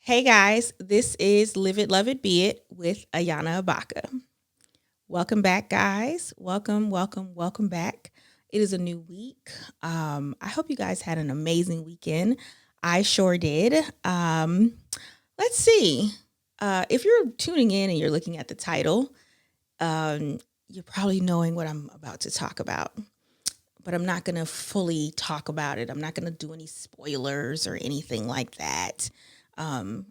Hey guys, this is Live It, Love It, Be It with Ayana Abakah. Welcome back, guys. Welcome back. It is a new week. I hope you guys had an amazing weekend. I sure did. Let's see. If you're tuning in and you're looking at the title, you're probably knowing what I'm about to talk about. But I'm not going to fully talk about it. I'm not going to do any spoilers or anything like that. Um,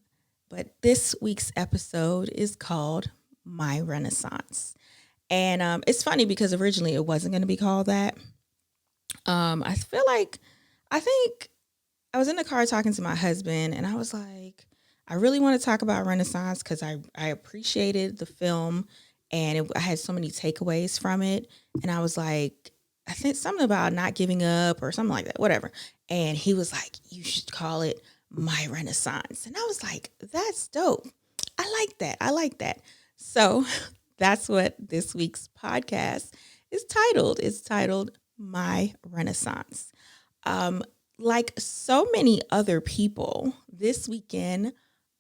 but this week's episode is called My Renaissance. And it's funny because originally it wasn't going to be called that. I feel like, I think I was in the car talking to my husband and I was like, I really want to talk about Renaissance because I appreciated the film and I had so many takeaways from it. And I was like, I think something about not giving up or something like that, whatever. And he was like, you should call it My Renaissance. And I was like, that's dope. I like that. I like that. So that's what this week's podcast is titled. It's titled My Renaissance. Like so many other people, this weekend,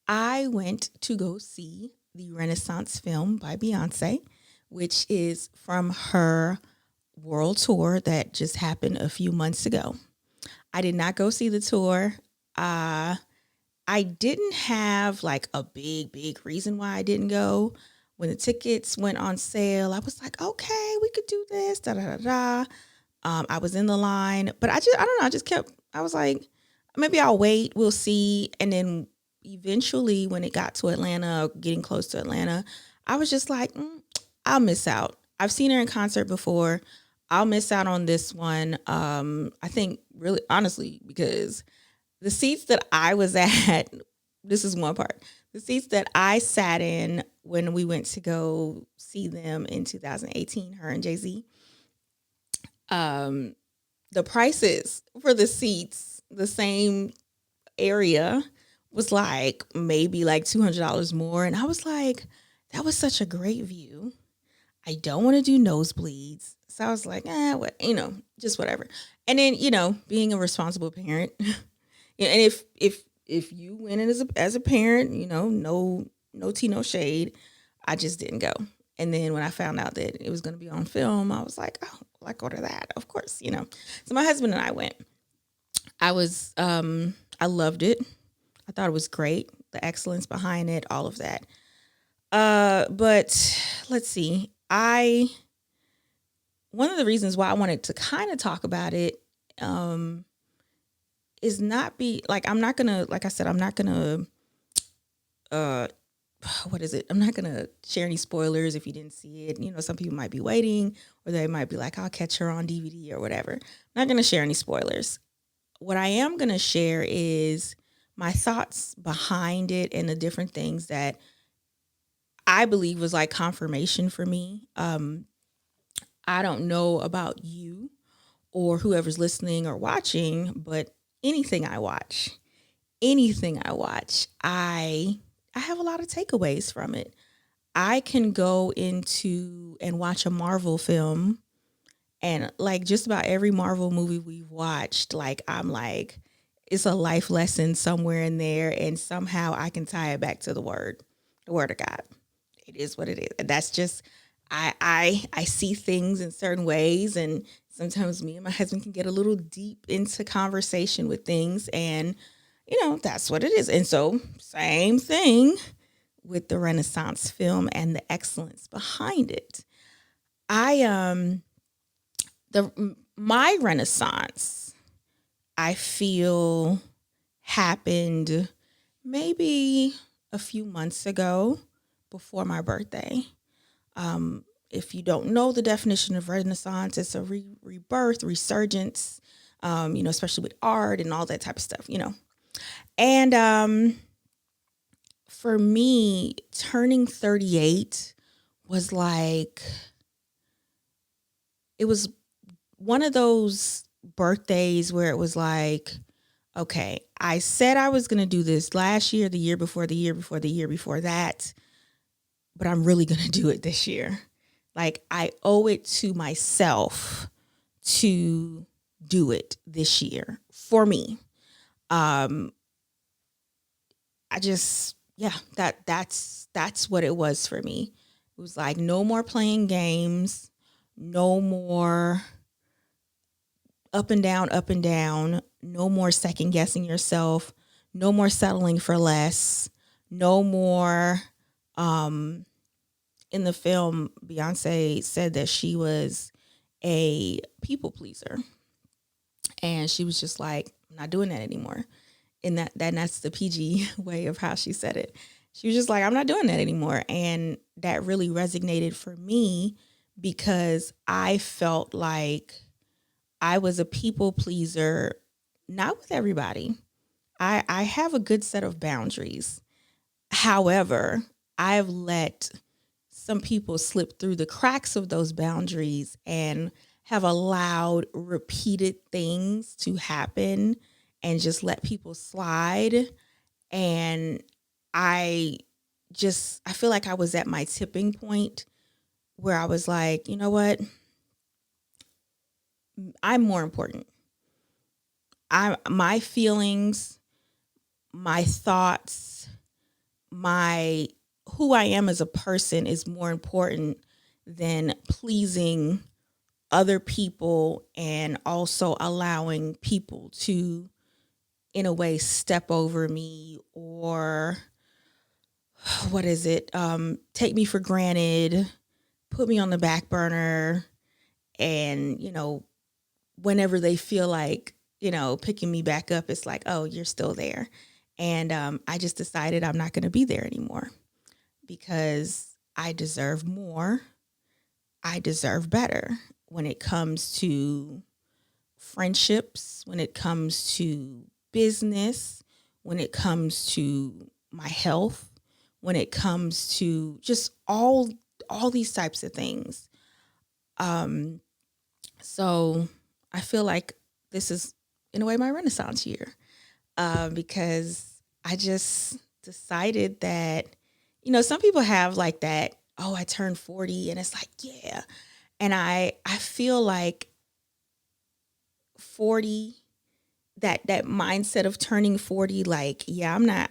I went to go see the Renaissance film by Beyonce, which is from her world tour that just happened a few months ago. I did not go see the tour. I didn't have like a big reason why I didn't go. When the tickets went on sale, I was like, okay, we could do this, da da da da. I was in the line, but I don't know. I was like, maybe I'll wait. We'll see. And then eventually when it got to Atlanta, getting close to Atlanta, I was just like, I'll miss out. I've seen her in concert before. I'll miss out on this one. I think really honestly, because the seats that I was at, this is one part. The seats that I sat in when we went to go see them in 2018, her and Jay-Z, the prices for the seats, the same area, was like maybe like $200 more. And I was like, that was such a great view. I don't want to do nosebleeds. So I was like, what, just whatever. And then, being a responsible parent, and if you went in as a parent, no tea, no shade, I just didn't go. And then when I found out that it was going to be on film, I was like, oh, well, I go to that, of course, So my husband and I went. I loved it. I thought it was great. The excellence behind it, all of that. But let's see. One of the reasons why I wanted to kind of talk about it, is not be like, I'm not gonna, like I said, I'm not gonna, what is it? I'm not gonna share any spoilers if you didn't see it. Some people might be waiting, or they might be like, I'll catch her on DVD or whatever. I'm not gonna share any spoilers. What I am gonna share is my thoughts behind it and the different things that I believe was like confirmation for me. I don't know about you or whoever's listening or watching, but anything I watch, I have a lot of takeaways from it. I can go into and watch a Marvel film, and like just about every Marvel movie we've watched, like I'm like, it's a life lesson somewhere in there, and somehow I can tie it back to the word of God. It is what it is. And that's just, I see things in certain ways, and sometimes me and my husband can get a little deep into conversation with things, and that's what it is. And so same thing with the Renaissance film and the excellence behind it. My Renaissance, I feel, happened maybe a few months ago before my birthday. If you don't know the definition of Renaissance, it's a rebirth, resurgence, especially with art and all that type of stuff, And for me, turning 38 was like, it was one of those birthdays where it was like, okay, I said I was going to do this last year, the year before, the year before, the year before that, but I'm really going to do it this year. Like, I owe it to myself to do it this year for me. I just, yeah, that's what it was for me. It was like no more playing games, no more up and down, no more second guessing yourself, no more settling for less, no more. Um, in the film, Beyonce said that she was a people pleaser, and she was just like, "I'm not doing that anymore." And that's the PG way of how she said it. She was just like, "I'm not doing that anymore," and that really resonated for me because I felt like I was a people pleaser, not with everybody. I have a good set of boundaries. However, I've let some people slip through the cracks of those boundaries and have allowed repeated things to happen and just let people slide. And I I feel like I was at my tipping point where I was like, you know what? I'm more important. My feelings, my thoughts, my who I am as a person is more important than pleasing other people and also allowing people to in a way step over me or what is it take me for granted, put me on the back burner, and whenever they feel like picking me back up, it's like, oh, you're still there. And I just decided I'm not going to be there anymore because I deserve more. I deserve better when it comes to friendships, when it comes to business, when it comes to my health, when it comes to just all these types of things. So I feel like this is in a way my Renaissance year, because I just decided that some people have like that. Oh, I turned 40, and it's like, yeah, and I feel like 40, that mindset of turning 40, like, yeah, I'm not,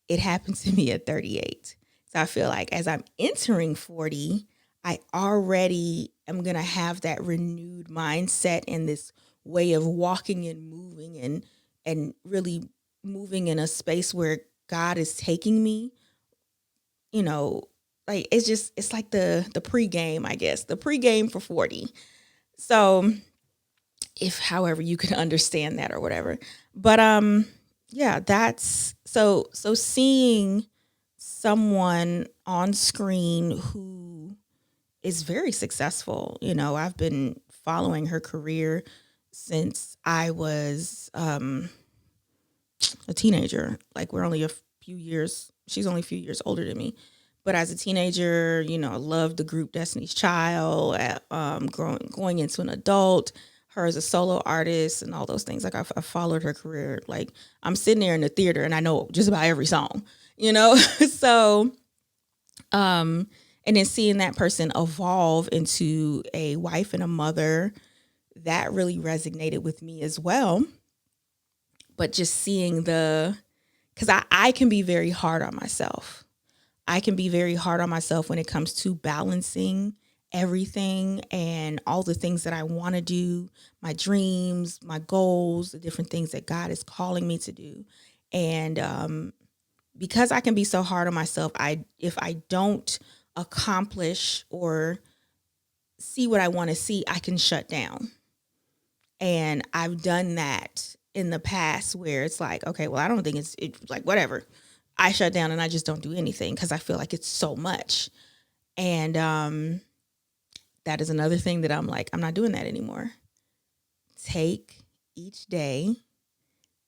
it happened to me at 38. So I feel like as I'm entering 40, I already am going to have that renewed mindset and this way of walking and moving and really moving in a space where God is taking me, you know, like it's like the pregame, I guess, the pregame for 40. So if however you can understand that or whatever. But yeah, that's so seeing someone on screen who is very successful. I've been following her career since I was a teenager. Like we're only a few years. She's only a few years older than me. But as a teenager, I loved the group Destiny's Child. Going into an adult, her as a solo artist, and all those things. Like I followed her career. Like I'm sitting there in the theater and I know just about every song. So and then seeing that person evolve into a wife and a mother, that really resonated with me as well. But just seeing because I can be very hard on myself. I can be very hard on myself when it comes to balancing everything and all the things that I want to do, my dreams, my goals, the different things that God is calling me to do. And because I can be so hard on myself, if I don't accomplish or see what I want to see, I can shut down. And I've done that in the past where it's like, okay, well, I don't think it's like whatever. I shut down and I just don't do anything because I feel like it's so much. And that is another thing that I'm like, I'm not doing that anymore. Take each day,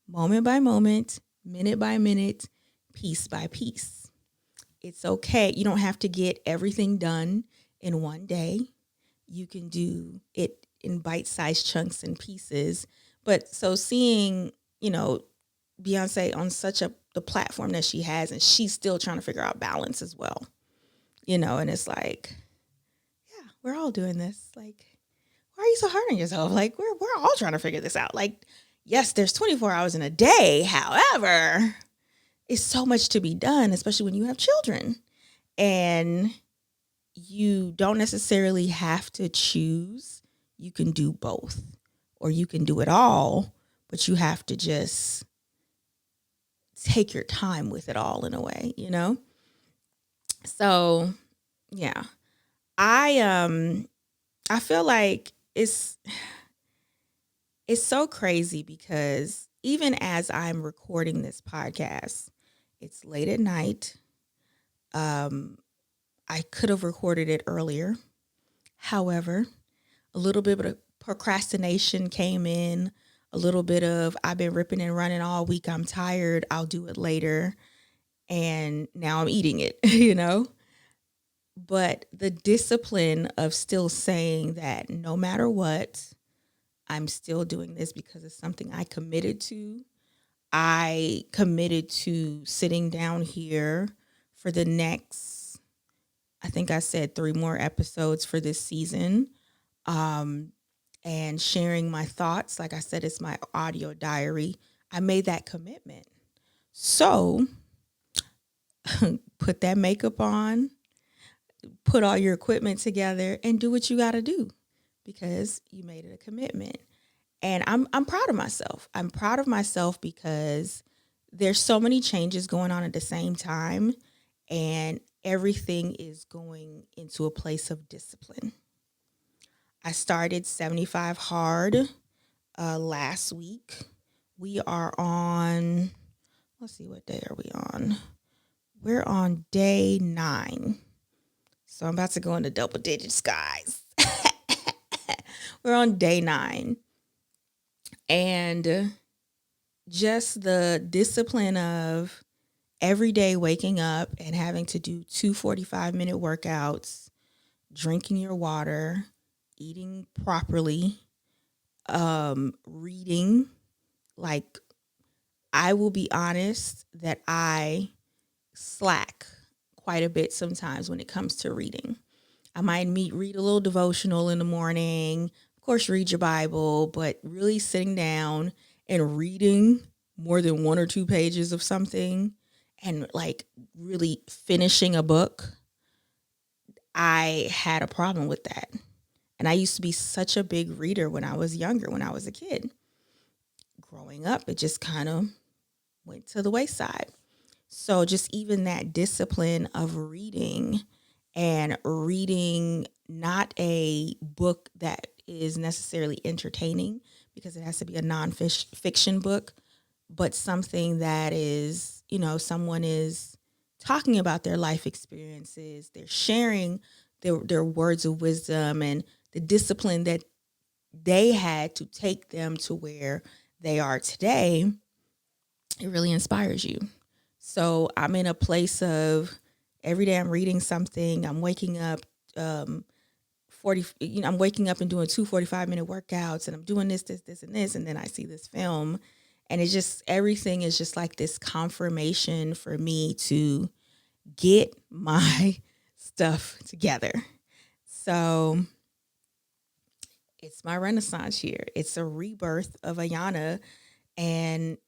moment by moment, minute by minute, piece by piece. It's okay. You don't have to get everything done in one day. You can do it in bite-sized chunks and pieces. But so seeing, Beyonce on the platform that she has, and she's still trying to figure out balance as well, and it's like, yeah, we're all doing this. Like, why are you so hard on yourself? Like, we're all trying to figure this out. Like, yes, there's 24 hours in a day. However, it's so much to be done, especially when you have children. And you don't necessarily have to choose. You can do both, or you can do it all, but you have to just take your time with it all in a way, you know? So, yeah. I feel like it's so crazy because even as I'm recording this podcast, it's late at night. I could have recorded it earlier. However, a little bit of procrastination came in, a little bit of I've been ripping and running all week. I'm tired. I'll do it later. And now I'm eating it, you know? But the discipline of still saying that no matter what, I'm still doing this because it's something I committed to. I committed to sitting down here for the next, I think I said 3 more episodes for this season, and sharing my thoughts. Like I said, it's my audio diary. I made that commitment. So put that makeup on, put all your equipment together, and do what you got to do because you made it a commitment. And I'm proud of myself. I'm proud of myself because there's so many changes going on at the same time, and everything is going into a place of discipline. I started 75 Hard last week. We are on, let's see, what day are we on? We're on day 9. So I'm about to go into double digits, guys. We're on day 9. And just the discipline of every day waking up and having to do 2 45-minute workouts, drinking your water, eating properly, reading. Like, I will be honest that I slack quite a bit sometimes when it comes to reading. I might read a little devotional in the morning, of course, read your Bible, but really sitting down and reading more than 1 or 2 pages of something and like really finishing a book, I had a problem with that. And I used to be such a big reader when I was younger, when I was a kid. Growing up, it just kind of went to the wayside. So just even that discipline of reading, and reading not a book that is necessarily entertaining, because it has to be a non-fiction book, but something that is, someone is talking about their life experiences, they're sharing their words of wisdom and the discipline that they had to take them to where they are today. It really inspires you. So I'm in a place of every day I'm reading something. I'm waking up 40, I'm waking up and doing 2 45-minute workouts, and I'm doing this, and this. And then I see this film, and it's just, everything is just like this confirmation for me to get my stuff together. So it's my renaissance year. It's a rebirth of Ayana, and,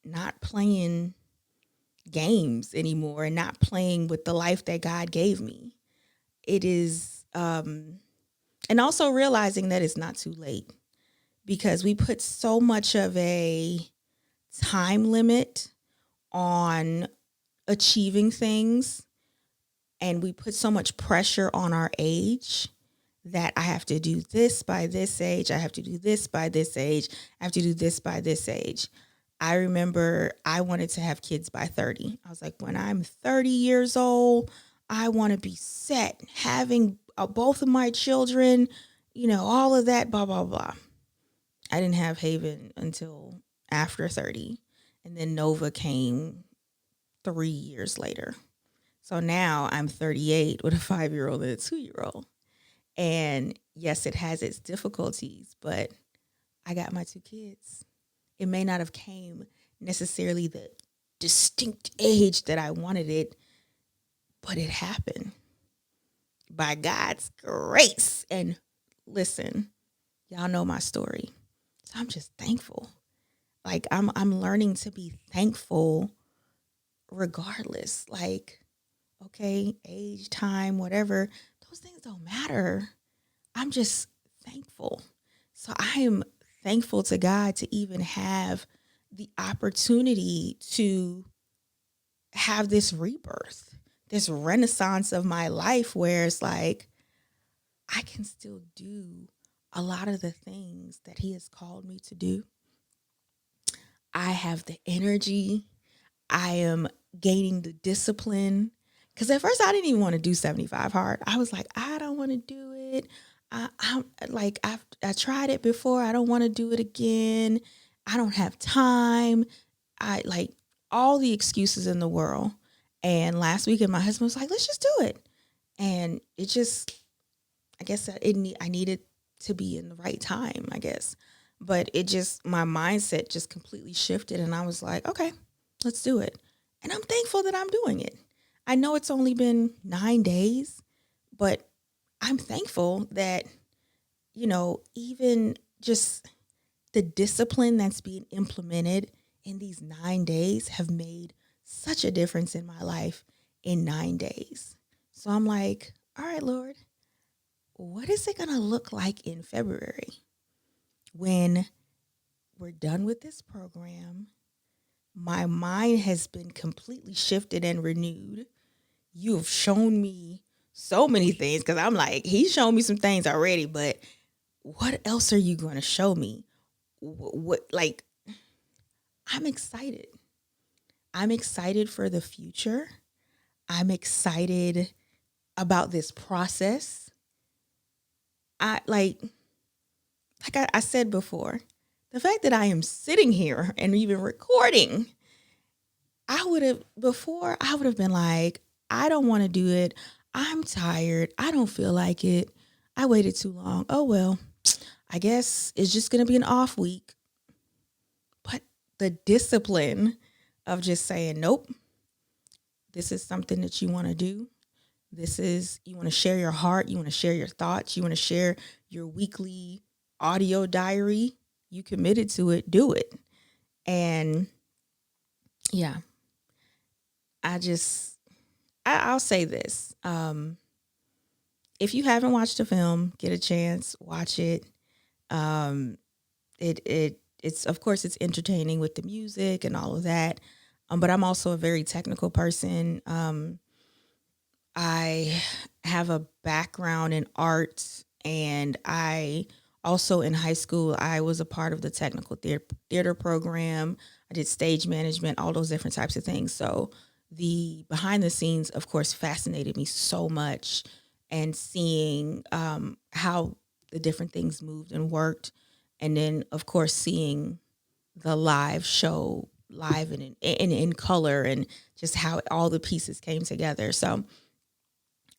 not playing games anymore and not playing with the life that God gave me. It is, and also realizing that it's not too late, because we put so much of a time limit on achieving things, and we put so much pressure on our age that I have to do this by this age. I have to do this by this age. I have to do this by this age. I remember I wanted to have kids by 30. I was like, when I'm 30 years old, I want to be set, having both of my children, all of that, blah, blah, blah. I didn't have Haven until after 30. And then Nova came 3 years later. So now I'm 38 with a 5-year-old and a 2-year-old. And yes, it has its difficulties, but I got my 2 kids. It may not have came necessarily the distinct age that I wanted it, but it happened by God's grace. And listen, y'all know my story. So I'm just thankful. Like I'm learning to be thankful regardless, like, okay, age, time, whatever, those things don't matter. I'm just thankful. So I am thankful to God to even have the opportunity to have this rebirth, this renaissance of my life where it's like, I can still do a lot of the things that He has called me to do. I have the energy. I am gaining the discipline. Because at first I didn't even want to do 75 hard. I was like, I don't want to do it. I'm like, I tried it before. I don't want to do it again. I don't have time. I like all the excuses in the world. And last weekend, my husband was like, let's just do it. And it just, I guess I needed to be in the right time, I guess. But it just, my mindset just completely shifted. And I was like, okay, let's do it. And I'm thankful that I'm doing it. I know it's only been 9 days, but I'm thankful that, even just the discipline that's being implemented in these 9 days have made such a difference in my life in 9 days. So I'm like, all right, Lord, what is it going to look like in February when we're done with this program? My mind has been completely shifted and renewed. You have shown me so many things because I'm like, He's shown me some things already, but what else are you going to show me? Like, I'm excited. I'm excited for the future. I'm excited about this process. I said before, the fact that I am sitting here and even recording, I would have been like, I don't want to do it. I'm tired. I don't feel like it. I waited too long. Oh, well, I guess it's just going to be an off week. But the discipline of just saying, nope, this is something that you want to do. You want to share your heart. You want to share your thoughts. You want to share your weekly audio diary. You committed to it, do it. And yeah, I'll say this. If you haven't watched the film, get a chance, watch it. It's of course it's entertaining with the music and all of that. But I'm also a very technical person. I have a background in art, and I also in high school, I was a part of the technical theater program. I did stage management, all those different types of things. So the behind the scenes, of course, fascinated me so much, and seeing how the different things moved and worked. And then, of course, seeing the live show live and in color, and just how all the pieces came together. So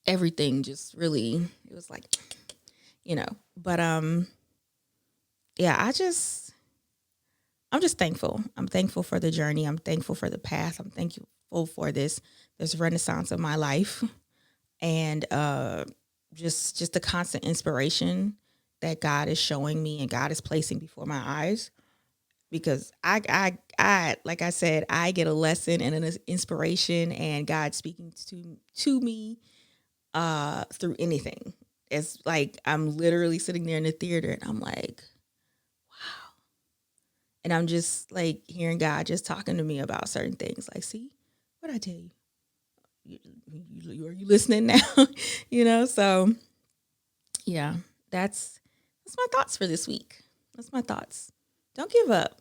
everything just really, it was like, but yeah, I'm just thankful. I'm thankful for the journey. I'm thankful for the path. I'm thankful for this renaissance of my life, and just the constant inspiration that God is showing me and God is placing before my eyes. Because I like I said, I get a lesson and an inspiration, and God speaking to me through anything. It's like I'm literally sitting there in the theater and I'm like, wow. And I'm just like hearing God just talking to me about certain things. Like, see, what I tell you? Are you listening now? So yeah, that's my thoughts for this week. That's my thoughts. Don't give up.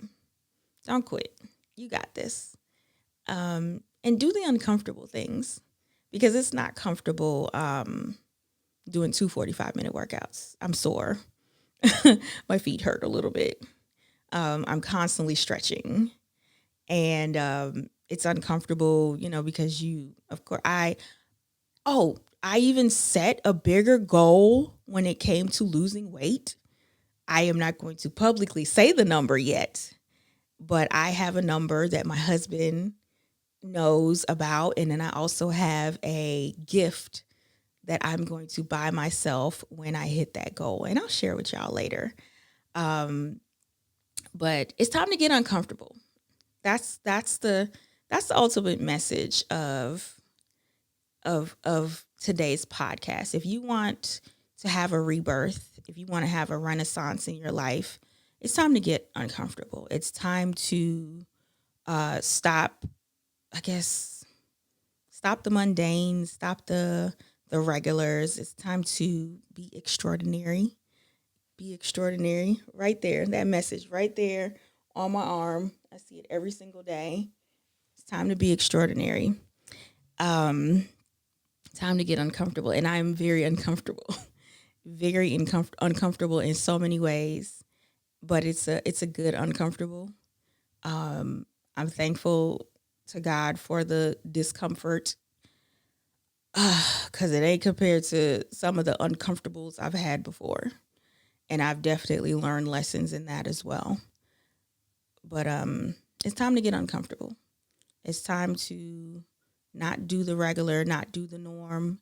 Don't quit. You got this. And do the uncomfortable things, because it's not comfortable doing 2 45-minute workouts. I'm sore. My feet hurt a little bit. I'm constantly stretching, and it's uncomfortable, because of course, I even set a bigger goal when it came to losing weight. I am not going to publicly say the number yet, but I have a number that my husband knows about. And then I also have a gift that I'm going to buy myself when I hit that goal. And I'll share with y'all later. But it's time to get uncomfortable. That's the that's the ultimate message of today's podcast. If you want to have a rebirth, if you want to have a renaissance in your life, it's time to get uncomfortable. It's time to stop, I guess, stop the mundane, stop the regulars. It's time to be extraordinary. Be extraordinary. Right there, that message right there on my arm. I see it every single day. It's time to be extraordinary. Um, Time to get uncomfortable, and I'm very uncomfortable, very uncomfortable in so many ways. But it's a good uncomfortable. I'm thankful to God for the discomfort because it ain't compared to some of the uncomfortables I've had before. And I've definitely learned lessons in that as well. But it's time to get uncomfortable. It's time to not do the regular, not do the norm,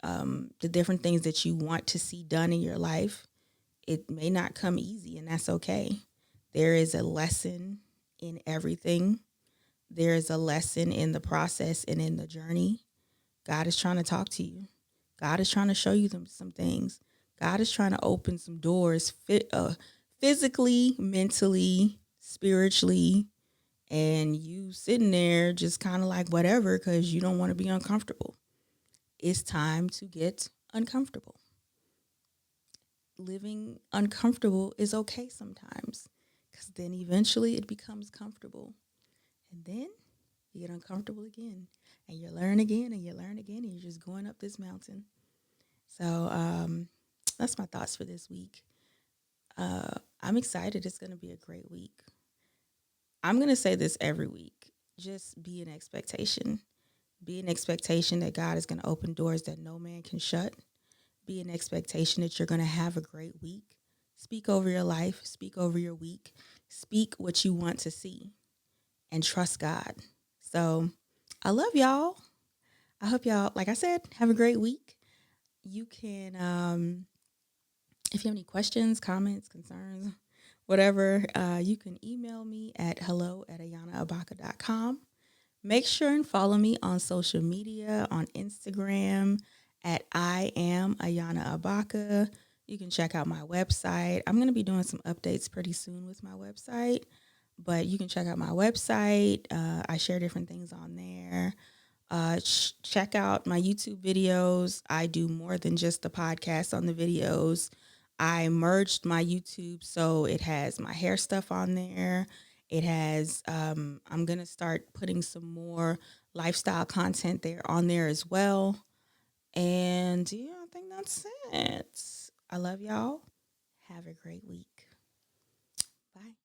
the different things that you want to see done in your life. It may not come easy, and that's okay. There is a lesson in everything. There is a lesson in the process and in the journey. God is trying to talk to you. God is trying to show you some things. God is trying to open some doors physically, mentally, spiritually, and you sitting there just kind of like whatever because you don't want to be uncomfortable. It's time to get uncomfortable. Living uncomfortable is okay sometimes because then eventually it becomes comfortable. And then you get uncomfortable again and you learn again and you learn again and you're just going up this mountain. So that's my thoughts for this week. I'm excited. It's going to be a great week. I'm going to say this every week. Just be an expectation. Be an expectation that God is going to open doors that no man can shut. Be an expectation that you're going to have a great week. Speak over your life. Speak over your week. Speak what you want to see and trust God. So I love y'all. I hope y'all, like I said, have a great week. You can, if you have any questions, comments, concerns, whatever, you can email me at hello@ayanaabakah.com. Make sure and follow me on social media, on Instagram at I am Ayana Abakah. You can check out my website. I'm going to be doing some updates pretty soon with my website, but you can check out my website. I share different things on there. Check out my YouTube videos. I do more than just the podcast on the videos. I merged my YouTube so it has my hair stuff on there. It has, I'm going to start putting some more lifestyle content there on there as well. And yeah, I think that's it. I love y'all. Have a great week. Bye.